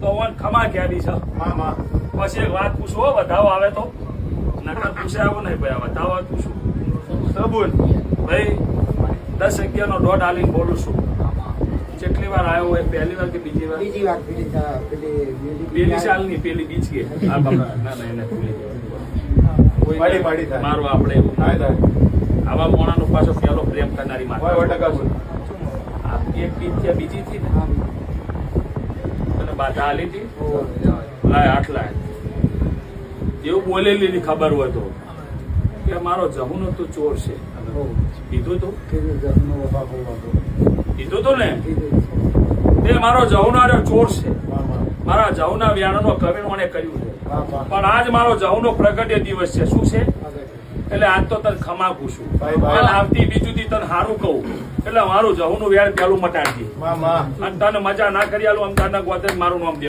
તો ખમા ક્યારી છે પછી એક વાત પૂછો વધાવો આવે તો નકર પૂછે આવું નહીં ભાઈ વધાવો પૂછું સબૂન ભાઈ 10-11 નો દોઢ હાલીને બોલું છું કેટલી વાર આવ્યો હોય પહેલી વાર કે બીજી વાર પેલી સાલ ની પેલી બીજ કે ના ના એને મારું આપણે એવું આવા મોણાનો પાછો પેલો પ્રેમ કરનારી માતા એક બીજ ત્યાં બીજી થી ને અને બાધા હાલી હતી લાય આટલા એવું બોલેલી ની ખબર હોય તો કે મારો જમુનો તો ચોર છે કીધું તું ને તે મારો જહુનારો ચોર છે મારા જહુના વ્યાણનો કવિનો મને કર્યું છે પણ આજ મારો જહુનો પ્રગટ્ય દિવસ છે શું છે એટલે આજ તો તને ખમા પૂછું આવતી બીજું થી તને સારું કહું એટલે મારું જહુનું વ્યાણ પેલું મટાડજી અને તને મજા ના કરી આલું આમ તને ગોતે મારું નામ